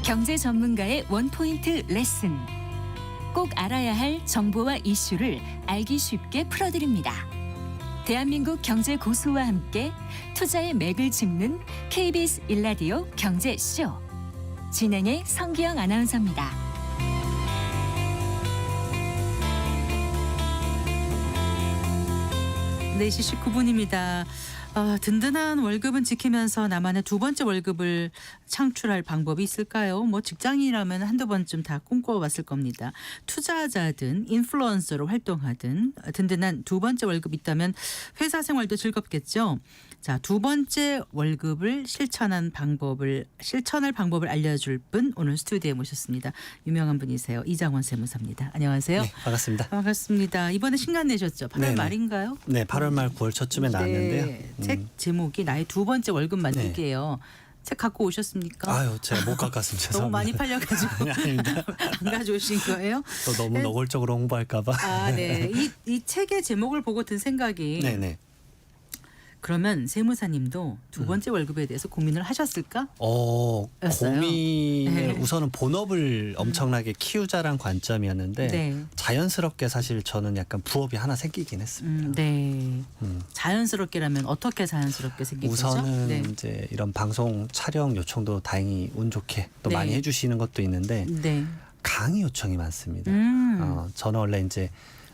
경제 전문가의 원포인트 레슨. 꼭 알아야 할 정보와 이슈를 알기 쉽게 풀어드립니다. 대한민국 경제 고수와 함께 투자의 맥을 짚는 KBS 1라디오 경제쇼. 진행의 성기영 아나운서입니다. 네, 4시 19분입니다. 든든한 월급은 지키면서 나만의 두 번째 월급을 창출할 방법이 있을까요? 뭐 직장인이라면 한두 번쯤 다 꿈꿔봤을 겁니다. 투자자든 인플루언서로 활동하든 든든한 두 번째 월급 있다면 회사 생활도 즐겁겠죠. 자, 두 번째 월급을 실천할 방법을 알려줄 분 오늘 스튜디오에 모셨습니다. 유명한 분이세요. 이장원 세무사입니다. 안녕하세요. 네, 반갑습니다. 반갑습니다. 이번에 신간 내셨죠? 8월 네네. 말인가요? 네, 8월 말 9월 초쯤에 나왔는데요. 네, 책 제목이 나의 두 번째 월급 만들기예요. 책 갖고 오셨습니까? 아유, 제가 못 가져왔습니다. 너무 많이 죄송합니다. 팔려가지고 아닙니다. 안 가져오신 거예요? 또 너무 네. 노골적으로 홍보할까봐. 아, 네. 이 책의 제목을 보고 든 생각이 네네. 그러면 세무사님도 두 번째 월급에 대해서 고민을 하셨을까? 였어요. 고민을 네. 우선은 본업을 엄청나게 키우자란 관점이었는데 네. 자연스럽게 사실 저는 약간 부업이 하나 생기긴 했습니다. 네. 음. 자연스럽게라면 어떻게 자연스럽게 생긴 거죠? 우선은 네. 이제 이런 방송 촬영 요청도 다행히 운 좋게 또 네. 많이 해주시는 것도 있는데 네. 강의 요청이 많습니다. 저는 원래 이제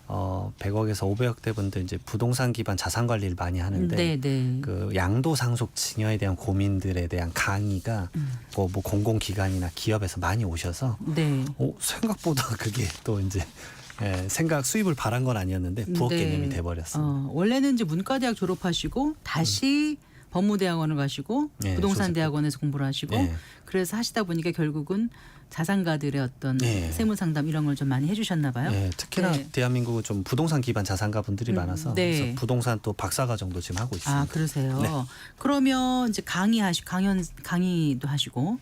100억에서 500억대 분들 이제 부동산 기반 자산 관리를 많이 하는데 네. 그 양도 상속 증여에 대한 고민들에 대한 강의가 뭐 공공기관이나 기업에서 많이 오셔서 네. 생각보다 그게 또 이제 생각 수입을 바란 건 아니었는데 부업 네. 개념이 돼버렸습니다. 원래는 이제 문과대학 졸업하시고 다시 법무대학원을 가시고 네, 부동산대학원에서 공부를 하시고 네. 그래서 하시다 보니까 결국은 자산가들의 어떤 네. 세무상담 이런 걸 좀 많이 해주셨나 봐요. 네, 특히나 네. 대한민국은 좀 부동산 기반 자산가 분들이 많아서 네. 그래서 부동산 또 박사과정도 지금 하고 있습니다. 아, 그러세요. 네. 그러면 이제 강의도 하시고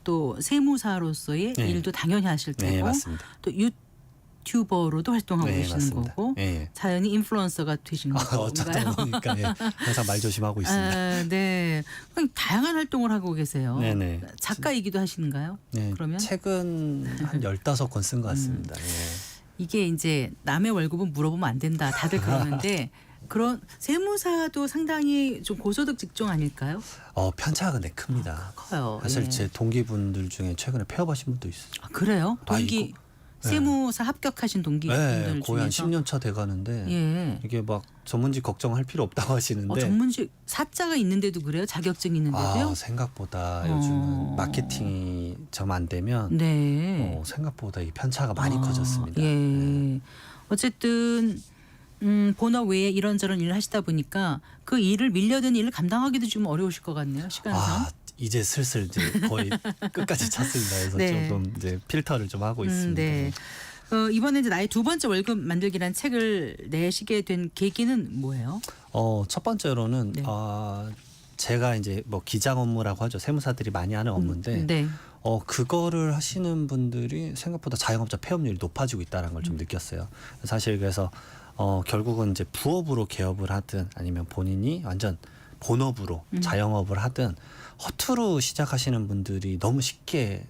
또 세무사로서의 네. 일도 당연히 하실 테고 네, 맞습니다. 또 유튜버로도 활동하고 네, 계시는 맞습니다. 거고 네. 자연히 인플루언서가 되신 어쩌다 건가요? 보니까 항상 말 조심하고 있습니다. 아, 네. 그럼 다양한 활동을 하고 계세요. 네네. 작가이기도 하시는가요? 네, 그러면 책은 한 15권 쓴 것 같습니다. 이게 이제 남의 월급은 물어보면 안 된다. 다들 그러는데 그런 세무사도 상당히 좀 고소득 직종 아닐까요? 편차가 근데 큽니다. 커요. 사실 예. 제 동기분들 중에 최근에 폐업하신 분도 있어요. 아, 그래요? 동기 이거- 세무사 합격하신 동기분들 네, 거의 한 중에서 10년 차 돼가는데 예. 이게 막 전문직 걱정할 필요 없다고 하시는데 전문직 사자가 있는데도 그래요? 자격증 있는데도요? 생각보다 요즘은 마케팅이 좀 안 되면 네. 생각보다 이 편차가 많이 커졌습니다. 예. 어쨌든 본업 외에 이런저런 일을 하시다 보니까 그 일을 밀려든 일을 감당하기도 좀 어려우실 것 같네요. 시간상. 이제 슬슬 이제 거의 끝까지 찼습니다. 그래서 네. 조금 이제 필터를 좀 하고 있습니다. 네. 이번에 이제 나의 두 번째 월급 만들기라는 책을 내시게 된 계기는 뭐예요? 첫 번째로는 네. 제가 이제 뭐 기장 업무라고 하죠. 세무사들이 많이 하는 업무인데 네. 그거를 하시는 분들이 생각보다 자영업자 폐업률이 높아지고 있다는 걸 좀 느꼈어요. 사실 그래서 결국은 이제 부업으로 개업을 하든 아니면 본인이 완전 본업으로 자영업을 하든 허투루 시작하시는 분들이 너무 쉽게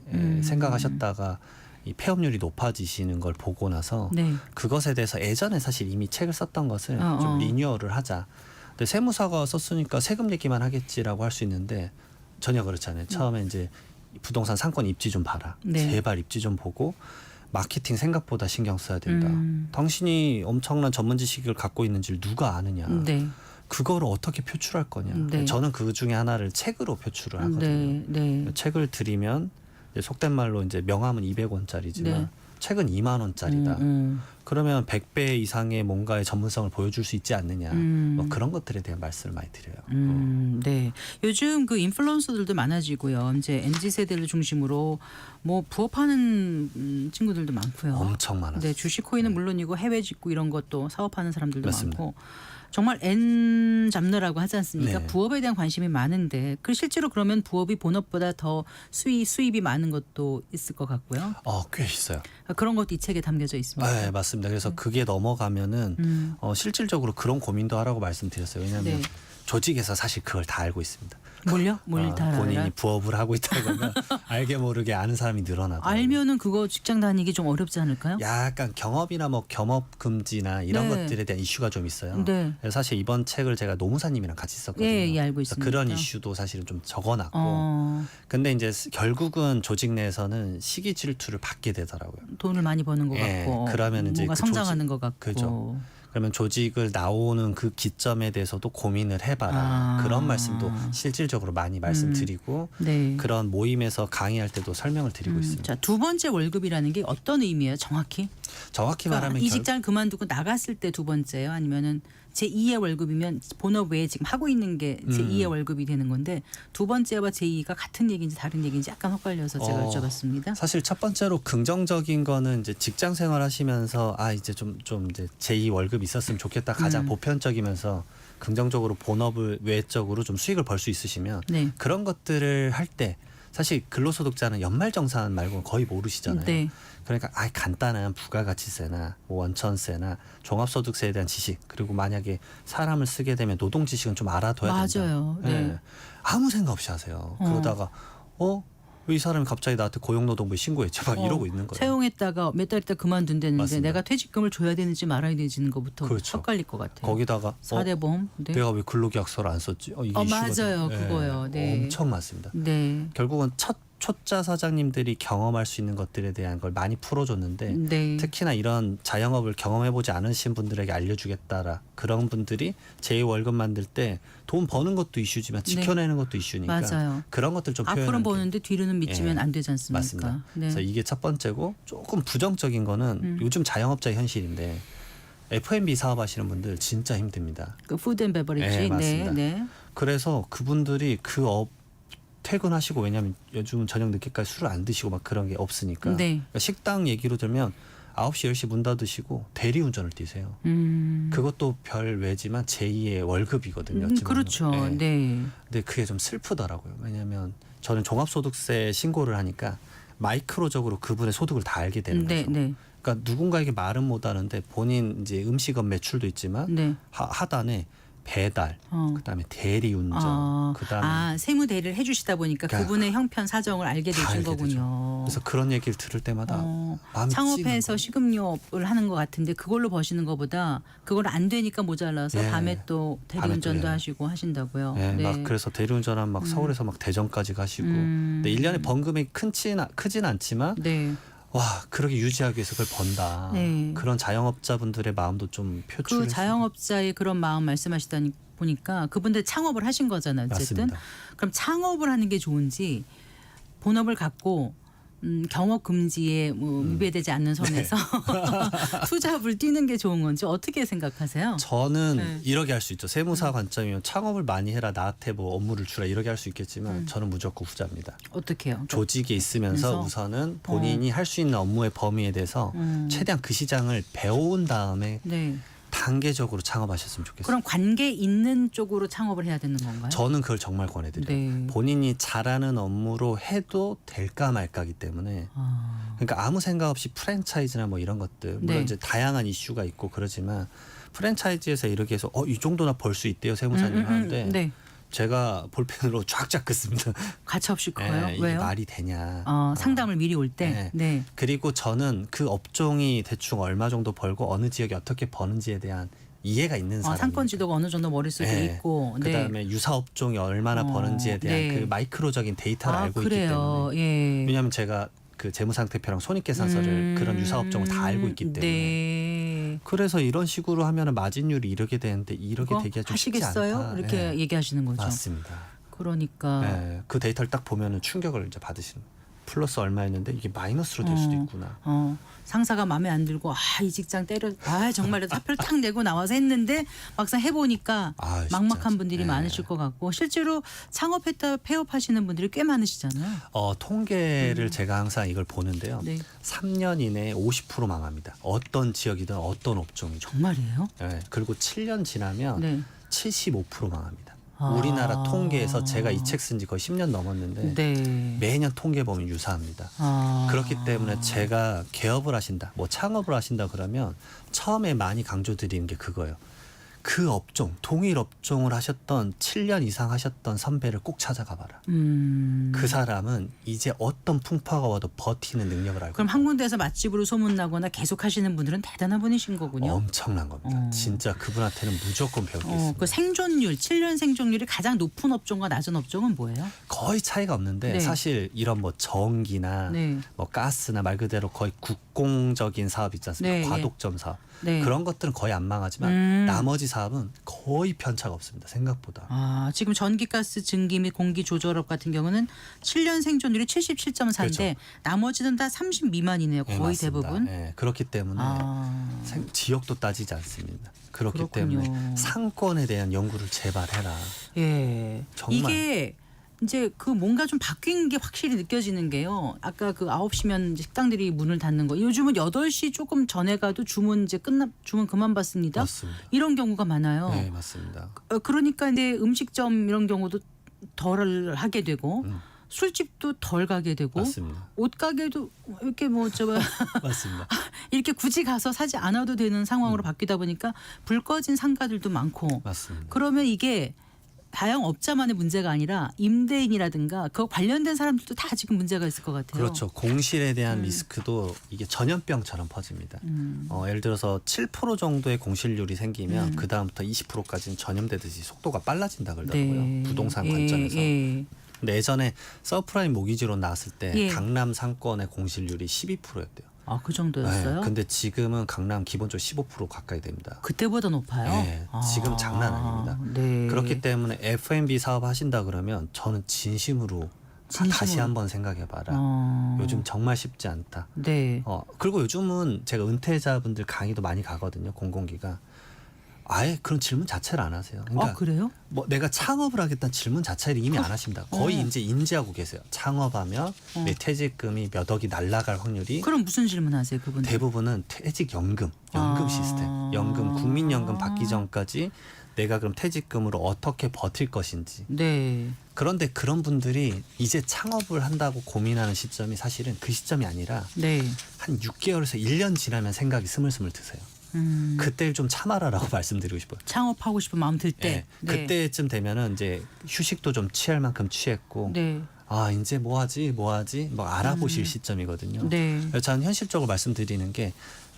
생각하셨다가 이 폐업률이 높아지시는 걸 보고 나서 네. 그것에 대해서 예전에 사실 이미 책을 썼던 것을 어. 좀 리뉴얼을 하자. 근데 세무사가 썼으니까 세금 내기만 하겠지라고 할 수 있는데 전혀 그렇지 않아요. 처음에 이제 부동산 상권 입지 좀 봐라. 네. 제발 입지 좀 보고 마케팅 생각보다 신경 써야 된다. 당신이 엄청난 전문 지식을 갖고 있는지를 누가 아느냐. 네. 그거를 어떻게 표출할 거냐. 네. 저는 그 중에 하나를 책으로 표출을 하거든요. 네. 네. 책을 드리면 이제 속된 말로 이제 명함은 200원짜리지만 네. 책은 2만 원짜리다. 그러면 100배 이상의 뭔가의 전문성을 보여줄 수 있지 않느냐. 뭐 그런 것들에 대한 말씀을 많이 드려요. 네. 요즘 그 인플루언서들도 많아지고요. 이제 MZ 세대를 중심으로 뭐 부업하는 친구들도 많고요. 엄청 많았어요. 네, 주식 코인은 물론이고 해외 직구 이런 것도 사업하는 사람들도 맞습니다. 많고 정말 N 잡느라고 하지 않습니까? 네. 부업에 대한 관심이 많은데 그 실제로 그러면 부업이 본업보다 더 수입이 많은 것도 있을 것 같고요. 꽤 있어요. 그런 것도 이 책에 담겨져 있습니다. 네, 맞습니다. 그래서 그게 넘어가면은 실질적으로 그런 고민도 하라고 말씀드렸어요. 왜냐하면 네. 조직에서 사실 그걸 다 알고 있습니다. 뭘요? 뭘 다 본인이 알아요? 부업을 하고 있다거나 알게 모르게 아는 사람이 늘어나더라고요. 알면은 그거 직장 다니기 좀 어렵지 않을까요? 약간 경업이나 뭐 겸업 금지나 이런 네. 것들에 대한 이슈가 좀 있어요. 네. 그래서 사실 이번 책을 제가 노무사님이랑 같이 썼거든요. 예, 알고 그래서 있습니다. 그런 이슈도 사실은 좀 적어놨고, 어, 근데 이제 결국은 조직 내에서는 시기 질투를 받게 되더라고요. 돈을 많이 버는 것 예, 같고 그러면 이제 뭔가 그 성장하는 것 같고. 그죠. 그러면 조직을 나오는 그 기점에 대해서도 고민을 해봐라. 아. 그런 말씀도 실질적으로 많이 말씀드리고 네. 그런 모임에서 강의할 때도 설명을 드리고 있습니다. 자, 두 번째 월급이라는 게 어떤 의미예요, 정확히? 정확히 그러니까 말하면 이 직장을 그만두고 나갔을 때 두 번째요, 아니면은 제2의 월급이면 본업 외에 지금 하고 있는 게 제2의 월급이 되는 건데 두 번째와 제2가 같은 얘기인지 다른 얘기인지 약간 헷갈려서 제가 여쭤봤습니다. 사실 첫 번째로 긍정적인 거는 이제 직장 생활 하시면서 이제 좀 이제 제2 월급 있었으면 좋겠다 가장 보편적이면서 긍정적으로 본업을 외적으로 좀 수익을 벌 수 있으시면 네. 그런 것들을 할 때 사실 근로소득자는 연말정산 말고는 거의 모르시잖아요. 네. 그러니까 간단한 부가가치세나 뭐 원천세나 종합소득세에 대한 지식 그리고 만약에 사람을 쓰게 되면 노동 지식은 좀 알아둬야 된다. 맞아요. 네. 예. 아무 생각 없이 하세요. 그러다가 왜 이 사람이 갑자기 나한테 고용노동부에 신고했지 막 이러고 있는 거예요. 채용했다가 몇 달 있다 그만둔다는데 맞습니다. 내가 퇴직금을 줘야 되는지 말아야 되는 것부터 그렇죠. 헷갈릴 것 같아요. 거기다가 4대 보험. 네. 내가 왜 근로계약서를 안 썼지? 이게 이슈가 맞아요. 돼요. 그거요. 네. 엄청 많습니다. 네. 결국은 첫 초짜 사장님들이 경험할 수 있는 것들에 대한 걸 많이 풀어줬는데 네. 특히나 이런 자영업을 경험해보지 않으신 분들에게 알려주겠다라 그런 분들이 제2 월급 만들 때 돈 버는 것도 이슈지만 지켜내는 것도 이슈니까 맞아요. 그런 것들 좀 표현하는 앞으로는 게 버는데 뒤로는 미치면 예, 안 되지 않습니까? 맞습니다. 네. 그래서 이게 첫 번째고 조금 부정적인 거는 요즘 자영업자의 현실인데 F&B 사업하시는 분들 진짜 힘듭니다. 그 푸드 앤 베버리지. 네, 맞습니다. 네. 그래서 그분들이 그 업 퇴근하시고 왜냐하면 요즘은 저녁 늦게까지 술을 안 드시고 막 그런 게 없으니까 네. 그러니까 식당 얘기로 들면 9시 10시 문 닫으시고 대리운전을 뛰세요. 그것도 별 외지만 제2의 월급이거든요. 어찌 보면. 그렇죠. 네. 네. 근데 그게 좀 슬프더라고요. 왜냐하면 저는 종합소득세 신고를 하니까 마이크로적으로 그분의 소득을 다 알게 되는 네. 거죠. 네. 그러니까 누군가에게 말은 못하는데 본인 이제 음식업 매출도 있지만 네. 하단에 배달, 그다음에 대리운전, 그다음에 세무 대리를 해주시다 보니까 그러니까 그분의 형편 사정을 알게 다 되신 알게 거군요. 되죠. 그래서 그런 얘기를 들을 때마다 마음이 창업해서 찌는 식음료를 하는 것 같은데 그걸로 버시는 것보다 그걸 안 되니까 모자라서 예. 밤에 또 대리운전도 밤에 또, 예. 하시고 하신다고요. 거예요. 네, 막 그래서 대리운전한 막 서울에서 막 대전까지 가시고, 근데 1년에 번 금액이 크진 않지만 네. 와 그렇게 유지하기 위해서 그걸 번다. 네. 그런 자영업자분들의 마음도 좀 표출. 그 자영업자의 그런 마음 말씀하시다니 보니까 그분들 창업을 하신 거잖아요. 어쨌든. 맞습니다. 그럼 창업을 하는 게 좋은지 본업을 갖고 경업 금지에 뭐 위배되지 않는 선에서 투잡을 뛰는 게 좋은 건지 어떻게 생각하세요? 저는 네. 이렇게 할 수 있죠. 세무사 관점이면 창업을 많이 해라 나한테 뭐 업무를 주라 이렇게 할 수 있겠지만 저는 무조건 후자입니다. 어떻게 해요? 조직에 있으면서 그래서? 우선은 본인이 할 수 있는 업무의 범위에 대해서 최대한 그 시장을 배운 다음에 네. 단계적으로 창업하셨으면 좋겠어요. 그럼 관계 있는 쪽으로 창업을 해야 되는 건가요? 저는 그걸 정말 권해드려요. 네. 본인이 잘하는 업무로 해도 될까 말까기 때문에 그러니까 아무 생각 없이 프랜차이즈나 뭐 이런 것들 물론 네. 이제 다양한 이슈가 있고 그러지만 프랜차이즈에서 이렇게 해서 이 정도나 벌 수 있대요 세무사님 하는데 네. 제가 볼펜으로 쫙쫙 긋습니다. 가차없이 커요. 이게 왜요? 말이 되냐. 상담을 미리 올 때. 네. 네. 그리고 저는 그 업종이 대충 얼마 정도 벌고 어느 지역에 어떻게 버는지에 대한 이해가 있는 사람. 상권 지도가 어느 정도 머릿속에 네. 있고. 네. 그다음에 유사 업종이 얼마나 버는지에 대한 네. 그 마이크로적인 데이터를 알고 그래요. 있기 때문에. 예. 왜냐하면 제가 그 재무상태표랑 손익계산서를 그런 유사 업종을 다 알고 있기 때문에. 네. 그래서 이런 식으로 하면 마진율이 이렇게 되는데 이렇게 그거 되기가 좀 쉽지 하시겠어요? 않다. 이렇게 네. 얘기하시는 거죠. 맞습니다. 그러니까 네. 그 데이터를 딱 보면은 충격을 이제 받으시는. 플러스 얼마였는데 이게 마이너스로 될 수도 있구나. 상사가 마음에 안 들고 이 직장 때려 정말 사표를 딱 내고 나와서 했는데 막상 해보니까 진짜. 막막한 분들이 네. 많으실 것 같고 실제로 창업했다 폐업하시는 분들이 꽤 많으시잖아요. 통계를 제가 항상 이걸 보는데요. 네. 3년 이내에 50% 망합니다. 어떤 지역이든 어떤 업종이든. 정말이에요? 네. 그리고 7년 지나면 네. 75% 망합니다. 우리나라 통계에서 제가 이 책 쓴 지 거의 10년 넘었는데 네. 매년 통계 보면 유사합니다. 그렇기 때문에 제가 개업을 하신다, 뭐 창업을 하신다 그러면 처음에 많이 강조드리는 게 그거예요. 그 업종, 동일 업종을 하셨던 7년 이상 하셨던 선배를 꼭 찾아가 봐라. 그 사람은 이제 어떤 풍파가 와도 버티는 능력을 알고 그럼 있다. 한 군데에서 맛집으로 소문나거나 계속 하시는 분들은 대단한 분이신 거군요. 엄청난 겁니다. 진짜 그분한테는 무조건 배울 게 있습니다. 그 생존율, 7년 생존율이 가장 높은 업종과 낮은 업종은 뭐예요? 거의 차이가 없는데 네. 사실 이런 뭐 전기나 네. 뭐 가스나 말 그대로 거의 국공적인 사업 있지 않습니까? 네, 과독점 사업. 네. 그런 것들은 거의 안 망하지만 나머지 사업은 거의 편차가 없습니다. 생각보다. 지금 전기가스 증기 및 공기 조절업 같은 경우는 7년 생존율이 77.4인데 그렇죠. 나머지는 다 30 미만이네요. 네, 거의 맞습니다. 대부분. 네, 그렇기 때문에 지역도 따지지 않습니다. 그렇기 그렇군요. 때문에 상권에 대한 연구를 제발 해라. 예. 정말. 이게 이제 그 뭔가 좀 바뀐 게 확실히 느껴지는 게요. 아까 그 9시면 이제 식당들이 문을 닫는 거. 요즘은 8시 조금 전에 가도 주문 이제 주문 그만 받습니다. 맞습니다. 이런 경우가 많아요. 네, 맞습니다. 그러니까 이제 음식점 이런 경우도 덜 하게 되고 술집도 덜 가게 되고 맞습니다. 옷가게도 이렇게 뭐 맞습니다. 이렇게 굳이 가서 사지 않아도 되는 상황으로 바뀌다 보니까 불 꺼진 상가들도 많고 맞습니다. 그러면 이게 다양업자만의 문제가 아니라 임대인이라든가 그 관련된 사람들도 다 지금 문제가 있을 것 같아요. 그렇죠. 공실에 대한 리스크도 이게 전염병처럼 퍼집니다. 예를 들어서 7% 정도의 공실률이 생기면 그 다음부터 20%까지는 전염되듯이 속도가 빨라진다 그러더라고요. 네. 부동산 예, 관점에서. 예. 근데 예전에 서프라임 모기지로 나왔을 때 예. 강남 상권의 공실률이 12%였대요. 그 정도였어요? 근데 지금은 강남 기본적으로 15% 가까이 됩니다. 그때보다 높아요? 네, 지금 장난 아닙니다. 네. 그렇기 때문에 F&B 사업 하신다 그러면 저는 진심으로 다시 한번 생각해봐라. 요즘 정말 쉽지 않다. 네. 그리고 요즘은 제가 은퇴자분들 강의도 많이 가거든요. 공공기가. 아예 그런 질문 자체를 안 하세요. 그러니까 그래요? 뭐 내가 창업을 하겠다는 질문 자체를 이미 안 하십니다. 거의 이제 인지하고 계세요. 창업하면 내 퇴직금이 몇 억이 날아갈 확률이 그럼 무슨 질문하세요, 그분들? 대부분은 퇴직연금, 시스템, 연금, 국민연금 받기 전까지 내가 그럼 퇴직금으로 어떻게 버틸 것인지. 네. 그런데 그런 분들이 이제 창업을 한다고 고민하는 시점이 사실은 그 시점이 아니라 네. 한 6개월에서 1년 지나면 생각이 스물스물 드세요. 그때를 좀 참아라라고 말씀드리고 싶어요. 창업하고 싶은 마음 들 때. 네. 그때쯤 되면은 이제 휴식도 좀 취할 만큼 취했고 네. 이제 뭐 하지 막 알아보실 시점이거든요. 네. 그래서 저는 현실적으로 말씀드리는 게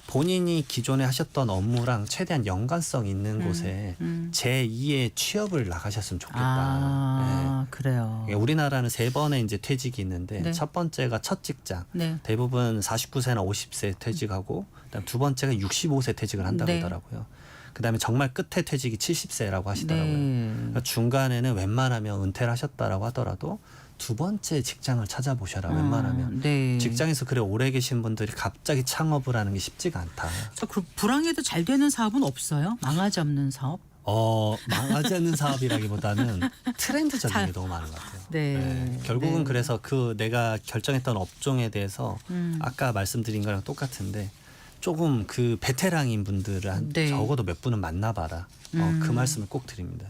본인이 기존에 하셨던 업무랑 최대한 연관성 있는 곳에 제2의 취업을 나가셨으면 좋겠다. 그래요. 네. 우리나라는 3번의 이제 퇴직이 있는데 네. 첫 번째가 첫 직장. 네. 대부분 49세나 50세 퇴직하고 그다음 두 번째가 65세 퇴직을 한다고 네. 하더라고요. 그다음에 정말 끝에 퇴직이 70세라고 하시더라고요. 네. 그러니까 중간에는 웬만하면 은퇴를 하셨다라고 하더라도 두 번째 직장을 찾아보셔라. 웬만하면. 네. 직장에서 그래 오래 계신 분들이 갑자기 창업을 하는 게 쉽지가 않다. 그 불황에도 잘 되는 사업은 없어요? 망하지 않는 사업? 망하지 않는 사업이라기보다는 트렌드적인 게 너무 많은 것 같아요. 네. 결국은 네. 그래서 그 내가 결정했던 업종에 대해서 아까 말씀드린 거랑 똑같은데 조금 그 베테랑인 분들은 네. 적어도 몇 분은 만나봐라. 그 말씀을 꼭 드립니다.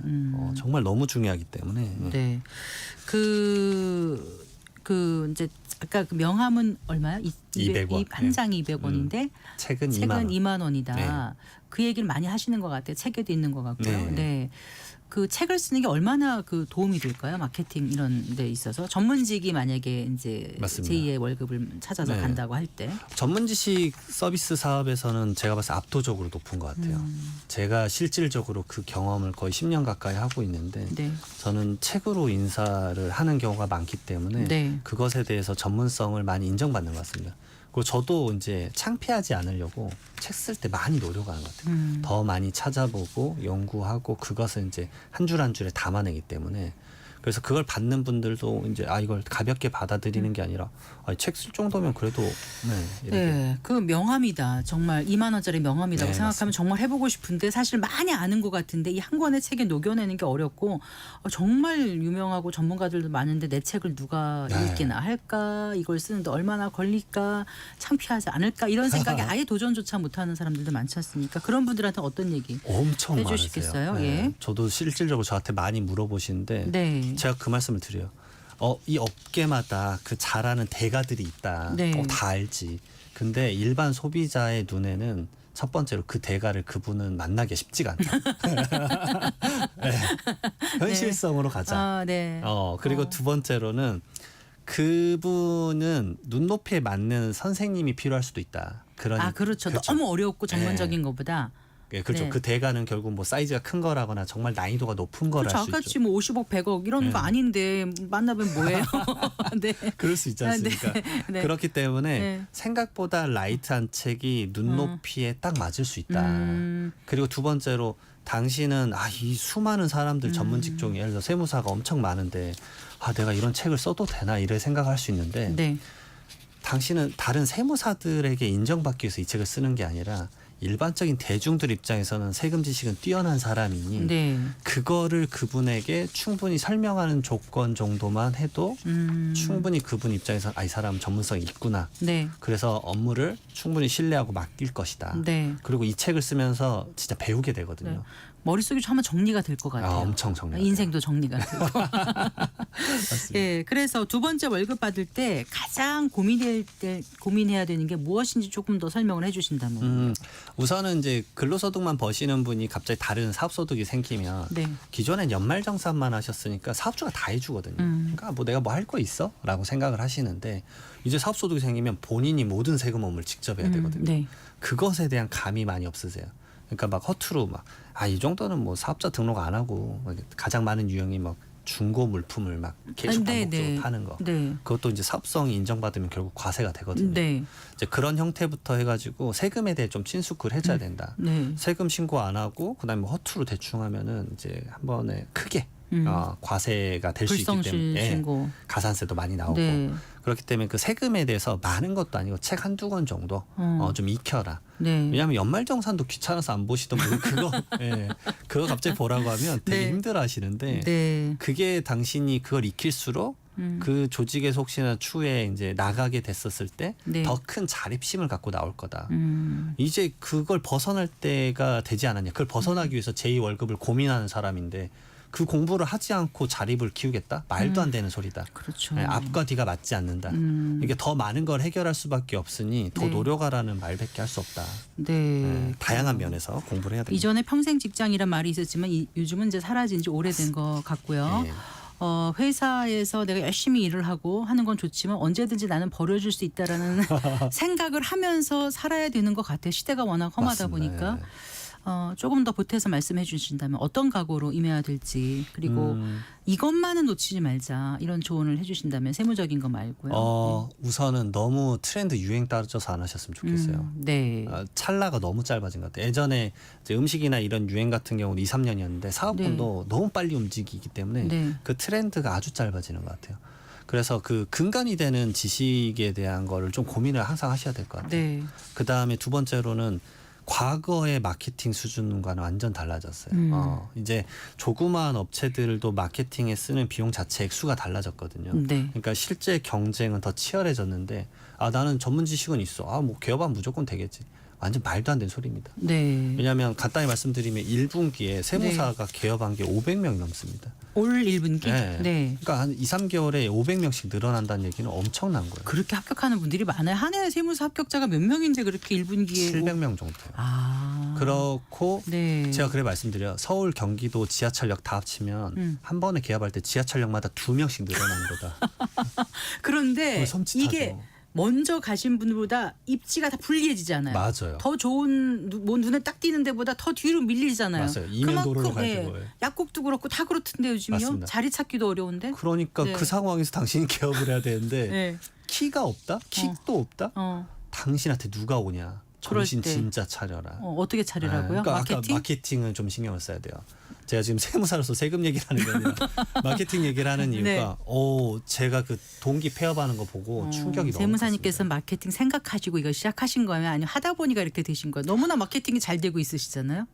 정말 너무 중요하기 때문에. 네. 그 이제 아까 그 명함은 얼마요? 200원. 한 장이 200원인데 책은 2만 책은 원. 2만 원이다. 네. 그 얘기를 많이 하시는 것 같아요. 책에도 있는 것 같고요. 네. 네. 그 책을 쓰는 게 얼마나 그 도움이 될까요? 마케팅 이런 데 있어서 전문직이 만약에 이제 맞습니다. 제2의 월급을 찾아서 네. 간다고 할 때 전문지식 서비스 사업에서는 제가 봤을 때 압도적으로 높은 것 같아요. 제가 실질적으로 그 경험을 거의 10년 가까이 하고 있는데 네. 저는 책으로 인사를 하는 경우가 많기 때문에 네. 그것에 대해서 전문성을 많이 인정받는 것 같습니다. 그리고 저도 이제 창피하지 않으려고 책 쓸 때 많이 노력하는 것 같아요. 더 많이 찾아보고 연구하고 그것을 이제 한 줄 한 줄에 담아내기 때문에 그래서 그걸 받는 분들도 이제 이걸 가볍게 받아들이는 게 아니라 책 쓸 정도면 그래도 이렇게. 네, 그 명함이다. 정말 2만 원짜리 명함이라고 네, 생각하면 맞습니다. 정말 해보고 싶은데 사실 많이 아는 것 같은데 이 한 권의 책에 녹여내는 게 어렵고 정말 유명하고 전문가들도 많은데 내 책을 누가 네. 읽기나 할까? 이걸 쓰는데 얼마나 걸릴까? 창피하지 않을까? 이런 생각에 아예 도전조차 못하는 사람들도 많지 않습니까? 그런 분들한테 어떤 얘기? 엄청 해주시겠어요? 많으세요. 예. 저도 실질적으로 저한테 많이 물어보시는데 네. 제가 그 말씀을 드려요. 이 업계마다 그 잘하는 대가들이 있다. 네. 다 알지. 근데 일반 소비자의 눈에는 첫 번째로 그 대가를 그분은 만나기 쉽지가 않다. 네. 현실성으로 가자. 아, 네. 그리고 어. 두 번째로는 그분은 눈높이에 맞는 선생님이 필요할 수도 있다. 그런 그렇죠. 너무 어렵고 전문적인 네. 것보다. 예, 그렇죠. 네. 그 대가는 결국 뭐 사이즈가 큰 거라거나 정말 난이도가 높은 거라 그렇죠. 할 수 있죠. 아까지 뭐 50억, 100억 이런 거 네. 아닌데 만나면 뭐예요? 네. 그럴 수 있지 않습니까? 네. 그렇기 때문에 네. 생각보다 라이트한 책이 눈높이에 딱 맞을 수 있다. 그리고 두 번째로 당신은 이 수많은 사람들 전문 직종이 예를 들어 세무사가 엄청 많은데 내가 이런 책을 써도 되나 이래 생각할 수 있는데 네. 당신은 다른 세무사들에게 인정받기 위해서 이 책을 쓰는 게 아니라 일반적인 대중들 입장에서는 세금 지식은 뛰어난 사람이니 네. 그거를 그분에게 충분히 설명하는 조건 정도만 해도 충분히 그분 입장에서 이 사람 전문성이 있구나. 네. 그래서 업무를 충분히 신뢰하고 맡길 것이다. 네. 그리고 이 책을 쓰면서 진짜 배우게 되거든요. 네. 머릿속이 좀 한번 정리가 될 것 같아요. 엄청 정리. 인생도 정리가 되고. 맞습니다. 예, 그래서 두 번째 월급 받을 때 가장 고민해야 되는 게 무엇인지 조금 더 설명을 해주신다면. 우선은 이제 근로소득만 버시는 분이 갑자기 다른 사업소득이 생기면 네. 기존엔 연말정산만 하셨으니까 사업주가 다 해주거든요. 그러니까 뭐 내가 뭐 할 거 있어? 라고 생각을 하시는데 이제 사업소득이 생기면 본인이 모든 세금 업무를 직접 해야 되거든요. 네. 그것에 대한 감이 많이 없으세요. 그러니까 막 허투루 이 정도는 뭐 사업자 등록 안 하고 가장 많은 유형이 막 중고 물품을 막 계속 네, 반복적으로 네. 파는 거. 네. 그것도 이제 사업성이 인정받으면 결국 과세가 되거든요. 네. 이제 그런 형태부터 해가지고 세금에 대해 좀 친숙을 해줘야 된다. 네. 세금 신고 안 하고 그다음에 뭐 허투루 대충 하면은 이제 한 번에 크게 과세가 될 수 있기 불성실 때문에 신고. 가산세도 많이 나오고 네. 그렇기 때문에 그 세금에 대해서 많은 것도 아니고 책 한두 권 정도 좀 익혀라. 네. 왜냐하면 연말정산도 귀찮아서 안 보시던 분 그거 갑자기 보라고 하면 되게 네. 힘들어하시는데 네. 그게 당신이 그걸 익힐수록 그 조직에서 혹시나 추후에 이제 나가게 됐었을 때 네. 더 큰 자립심을 갖고 나올 거다. 음. 이제 그걸 벗어날 때가 되지 않았냐. 그걸 벗어나기 위해서 제2 월급을 고민하는 사람인데 그 공부를 하지 않고 자립을 키우겠다? 말도 안 되는 소리다. 그렇죠. 네, 앞과 뒤가 맞지 않는다. 이게 더 많은 걸 해결할 수밖에 없으니 더 네. 노력하라는 말밖에 할 수 없다. 네. 다양한 면에서 공부를 해야 됩니다. 이전에 평생 직장이란 말이 있었지만 요즘은 이제 사라진 지 오래된 것 같고요. 네. 회사에서 내가 열심히 일을 하고 하는 건 좋지만 언제든지 나는 버려질 수 있다라는 생각을 하면서 살아야 되는 것 같아요. 시대가 워낙 험하다 맞습니다. 보니까. 조금 더 보태서 말씀해 주신다면 어떤 각오로 임해야 될지 그리고 이것만은 놓치지 말자 이런 조언을 해주신다면 세무적인 거 말고요. 우선은 너무 트렌드 유행 따라서 안 하셨으면 좋겠어요. 네. 찰나가 너무 짧아진 것 같아요. 예전에 이제 음식이나 이런 유행 같은 경우는 2, 3년이었는데 사업분도 너무 빨리 움직이기 때문에 네. 그 트렌드가 아주 짧아지는 것 같아요. 그래서 그 근간이 되는 지식에 대한 거를 좀 고민을 항상 하셔야 될 것 같아요. 네. 그다음에 두 번째로는 과거의 마케팅 수준과는 완전 달라졌어요. 이제 조그마한 업체들도 마케팅에 쓰는 비용 자체 액수가 달라졌거든요. 네. 그러니까 실제 경쟁은 더 치열해졌는데 나는 전문 지식은 있어. 뭐 개업하면 무조건 되겠지. 완전 말도 안 되는 소리입니다. 네. 왜냐하면 간단히 말씀드리면 1분기에 세무사가 개업한 게 500명이 넘습니다. 올 1분기? 네. 네. 그러니까 한 2, 3개월에 500명씩 늘어난다는 얘기는 엄청난 거예요. 그렇게 합격하는 분들이 많아요. 한 해 세무사 합격자가 몇 명인데 그렇게 1분기에 700명 정도요. 그렇고 네. 제가 그래 말씀드려 서울 경기도 지하철역 다 합치면 한 번에 개업할 때 지하철역마다 2명씩 늘어나는 거다. 그런데 섬찟하죠. 이게 먼저 가신 분보다 입지가 다 불리해지잖아요. 맞아요. 더 좋은 뭐 눈에 딱 띄는 데보다 더 뒤로 밀리잖아요. 맞아요. 이면도로로 그만큼, 가야 되고. 약국도 그렇고 다 그렇던데 요즘요. 맞습니다. 자리 찾기도 어려운데. 그러니까 네. 그 상황에서 당신이 개업을 해야 되는데 네. 키가 없다? 킥도 없다? 어. 당신한테 누가 오냐? 그럴 정신 때. 진짜 차려라. 어떻게 차리라고요? 그러니까 마케팅? 아까 마케팅은 좀 신경을 써야 돼요. 제가 지금 세무사로서 세금 얘기를 하는 게 아니라 마케팅 얘기를 하는 이유가 네. 제가 그 동기 폐업하는 거 보고 충격이 너무 세무사님께서 컸습니다. 마케팅 생각하시고 이거 시작하신 거예요? 아니면 하다 보니까 이렇게 되신 거예요? 너무나 마케팅이 잘 되고 있으시잖아요.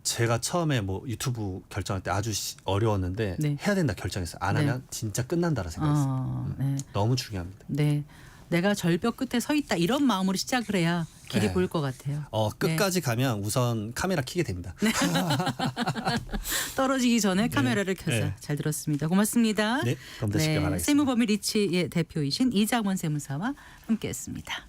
제가 처음에 뭐 유튜브 결정할 때 아주 어려웠는데 네. 해야 된다 결정했어요. 안 네. 하면 진짜 끝난다라 생각했어요. 네. 너무 중요합니다. 네. 내가 절벽 끝에 서 있다 이런 마음으로 시작을 해야 길이 네. 보일 것 같아요. 끝까지 가면 우선 카메라 켜게 됩니다. 떨어지기 전에 카메라를 켜서 네. 잘 들었습니다. 고맙습니다. 네, 그럼 되시길 바라겠습니다. 세무법인 리치의 대표이신 이장원 세무사와 함께했습니다.